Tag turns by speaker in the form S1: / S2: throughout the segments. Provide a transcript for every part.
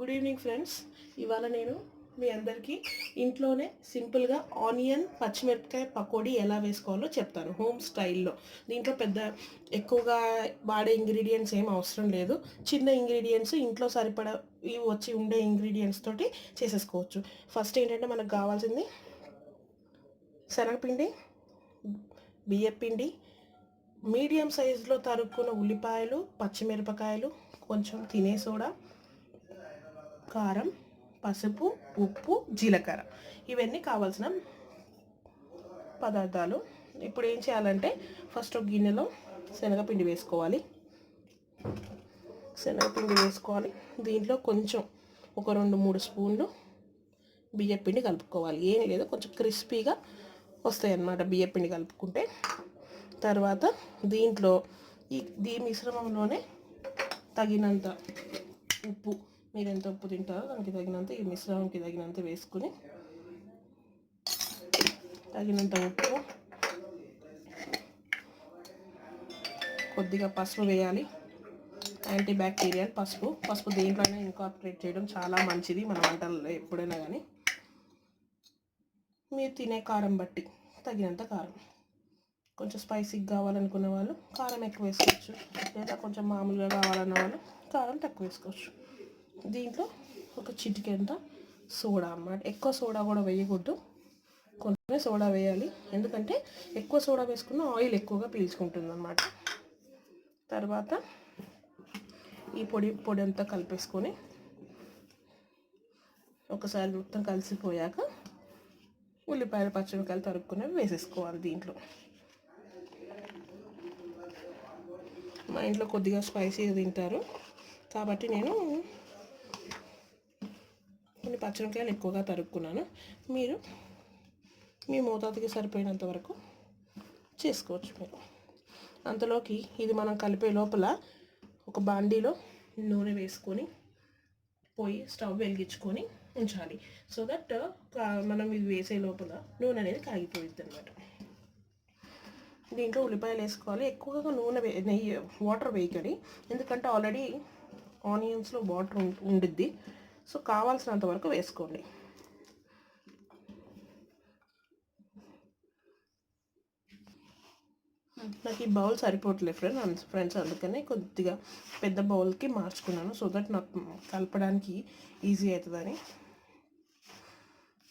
S1: Good evening friends. ఇవాళ నేను మీ అందరికీ ఇంట్లోనే సింపుల్గా ఆనియన్ పచ్చిమిరపకాయ పకోడీ ఎలా వేసుకోవాలో చెప్తాను, హోమ్ స్టైల్లో. దీంట్లో పెద్ద ఎక్కువగా వాడే ఇంగ్రీడియంట్స్ ఏం అవసరం లేదు. చిన్న ఇంగ్రీడియంట్స్ ఇంట్లో సరిపడా వచ్చి ఉండే ఇంగ్రీడియంట్స్ తోటి చేసేసుకోవచ్చు. ఫస్ట్ ఏంటంటే మనకు కావాల్సింది శనగపిండి, బియ్యపిండి, మీడియం సైజులో తరుక్కున్న ఉల్లిపాయలు, పచ్చిమిరపకాయలు, కొంచెం తినే సోడా, కారం, పసుపు, ఉప్పు, జీలకర్ర. ఇవన్నీ కావాల్సిన పదార్థాలు. ఇప్పుడు ఏం చేయాలంటే ఫస్ట్ ఒక గిన్నెలో శనగపిండి వేసుకోవాలి. దీంట్లో కొంచెం ఒక 2-3 స్పూన్లు బియ్యపిండి కలుపుకోవాలి. ఏం లేదు, కొంచెం క్రిస్పీగా వస్తాయి అన్నమాట బియ్యపిండి కలుపుకుంటే. తర్వాత దీంట్లో ఈ మిశ్రమంలోనే తగినంత ఉప్పు, మీరు ఎంత ఉప్పు తింటారో దానికి తగినంత, ఈ మిశ్రమంకి తగినంత వేసుకుని, తగినంత ఉప్పు, కొద్దిగా పసుపు వేయాలి. యాంటీ బ్యాక్టీరియల్ పసుపు దేంట్లోనే ఇన్కార్పొరేట్ చేయడం చాలా మంచిది మన వంటల్లో ఎప్పుడైనా కానీ. మీరు తినే కారం బట్టి తగినంత కారం. కొంచెం స్పైసీగా కావాలనుకున్న వాళ్ళు కారం ఎక్కువ వేసుకోవచ్చు, లేదా కొంచెం మామూలుగా కావాలన్న వాళ్ళు కారం తక్కువ వేసుకోవచ్చు. దీంట్లో ఒక చిటికెంత సోడా అన్నమాట. ఎక్కువ సోడా కూడా వేయకూడదు, కొంచెమే సోడా వేయాలి. ఎందుకంటే ఎక్కువ సోడా వేసుకున్న ఆయిల్ ఎక్కువగా పీల్చుకుంటుంది అన్నమాట. తర్వాత ఈ పొడి అంతా కలిపేసుకొని ఒకసారి మొత్తం కలిసిపోయాక ఉల్లిపాయలు, పచ్చిమిరపకాయలు తరుక్కునేవి వేసేసుకోవాలి దీంట్లో. మా ఇంట్లో కొద్దిగా స్పైసీగా తింటారు కాబట్టి నేను కొన్ని పచ్చిమిరపకాయలు ఎక్కువగా తరుక్కున్నాను. మీరు మీ మోతాదుకి సరిపోయినంత వరకు చేసుకోవచ్చు మీరు. అంతలోకి ఇది మనం కలిపే లోపల ఒక బాండీలో నూనె వేసుకొని స్టవ్ వెలిగించుకొని ఉంచాలి. సో దట్ మనం ఇది వేసే లోపల నూనె అనేది కాగిపోయింది అన్నమాట. దీంట్లో ఉల్లిపాయలు వేసుకోవాలి. ఎక్కువగా నెయ్యి వాటర్ వేయకండి, ఎందుకంటే ఆల్రెడీ ఆనియన్స్లో వాటర్ ఉండిద్ది. సో కావాల్సినంత వరకు వేసుకోండి. నాకు ఈ బౌల్ సరిపోవట్లేదు ఫ్రెండ్స్, అందుకనే కొద్దిగా పెద్ద బౌల్కి మార్చుకున్నాను, సో దట్ నాకు కలపడానికి ఈజీ అవుతుందని.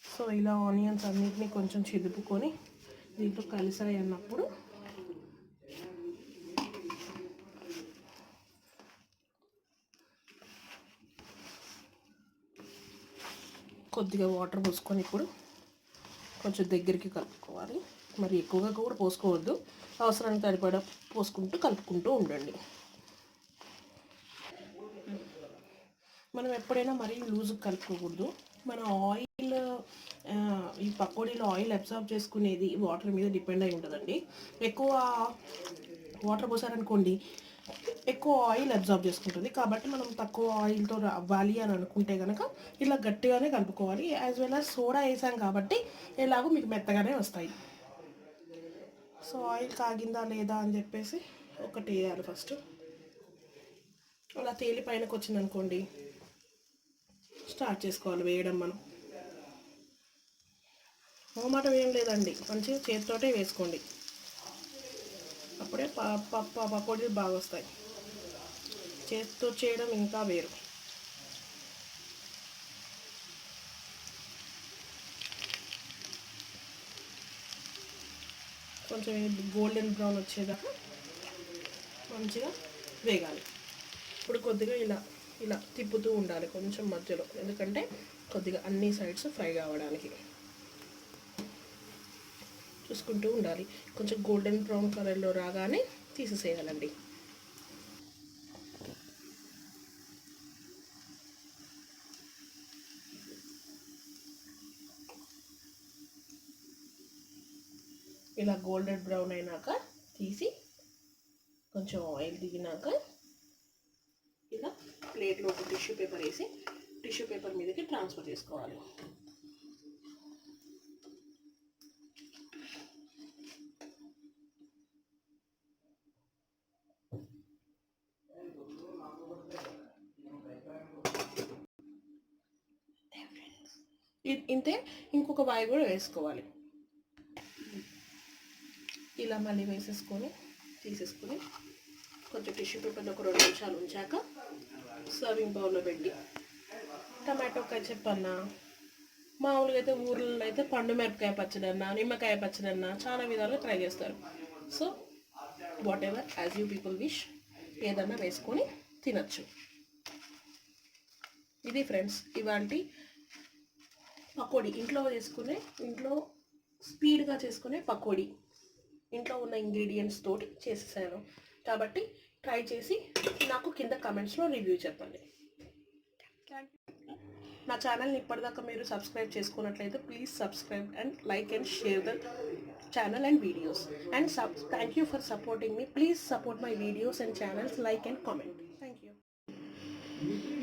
S1: సో ఇలా ఆనియన్స్ అన్నిటినీ కొంచెం చిదుపుకొని దీంట్లో కలిసాయి అన్నప్పుడు కొద్దిగా వాటర్ పోసుకొని ఇప్పుడు కొంచెం దగ్గరికి కలుపుకోవాలి. మరి ఎక్కువగా కూడా పోసుకోవద్దు, అవసరానికి సరిపడా పోసుకుంటూ కలుపుకుంటూ ఉండండి. మనం ఎప్పుడైనా మరీ లూజ్గా కలుపుకోకూడదు. మన ఆయిల్, ఈ పకోడీలో ఆయిల్ అబ్జర్వ్ చేసుకునేది వాటర్ మీద డిపెండ్ అయి ఉంటుందండి. ఎక్కువ వాటర్ పోసారనుకోండి, ఎక్కువ ఆయిల్ అబ్జర్వ్ చేసుకుంటుంది. కాబట్టి మనం తక్కువ ఆయిల్తో అవ్వాలి అని అనుకుంటే కనుక ఇలా గట్టిగానే కలుపుకోవాలి. యాజ్ వెల్ యాజ్ సోడా వేసాం కాబట్టి ఎలాగో మీకు మెత్తగానే వస్తాయి. సో ఆయిల్ కాగిందా లేదా అని చెప్పేసి ఒకటి వేయాలి ఫస్ట్. అలా తేలి పైనకి వచ్చిందనుకోండి, స్టార్ట్ చేసుకోవాలి వేయడం. మనం మొహమాటం ఏం లేదండి, మంచిగా చేతితోటే వేసుకోండి, అప్పుడే పకోడీలు బాగా వస్తాయి. చేతితో చేయడం ఇంకా వేరు. కొంచెం గోల్డెన్ బ్రౌన్ వచ్చేదాకా మంచిగా వేగాలి. ఇప్పుడు కొద్దిగా ఇలా తిప్పుతూ ఉండాలి కొంచెం మధ్యలో, ఎందుకంటే కొద్దిగా అన్ని సైడ్స్ ఫ్రై కావడానికి చూసుకుంటూ ఉండాలి. కొంచెం గోల్డెన్ బ్రౌన్ కలర్లో రాగానే తీసేసేయాలండి. ఇలా గోల్డెన్ బ్రౌన్ అయినాక తీసి కొంచెం ఆయిల్ దిగినాక ఇలా ప్లేట్లో ఒక టిష్యూ పేపర్ వేసి టిష్యూ పేపర్ మీదకి ట్రాన్స్ఫర్ చేసుకోవాలి. ఇంతే. ఇంకొక వాయి కూడా వేసుకోవాలి. ఇలా మళ్ళీ వేసేసుకొని తీసేసుకొని కొంచెం టిష్యూ పేపర్లో ఒక 2 నిమిషాలు ఉంచాక సర్వింగ్ బౌల్లో పెట్టి టమాటో కచప్ అన్నా, మామూలుగా అయితే ఊర్లలో అయితే పండు మిరపకాయ పచ్చడి అన్నా, నిమ్మకాయ పచ్చడి అన్నా చాలా విధాలుగా ట్రై చేస్తారు. So what ever as you people wish, ఏదన్నా వేసుకొని తినచ్చు. ఇది ఫ్రెండ్స్ ఇవాల్టి పకోడీ. ఇంట్లో స్పీడ్గా చేసుకునే పకోడీ. ఇంట్లో ఉన్న ఇంగ్రీడియంట్స్ తోటి చేసేసాను కాబట్టి ట్రై చేసి నాకు కింద కమెంట్స్లో రివ్యూ చెప్పండి. నా ఛానల్ని ఇప్పటిదాకా మీరు సబ్స్క్రైబ్ చేసుకున్నట్లయితే please subscribe and like and share the channel and videos, and thank you for supporting me. Please support my videos and channels, like and comment. Thank you.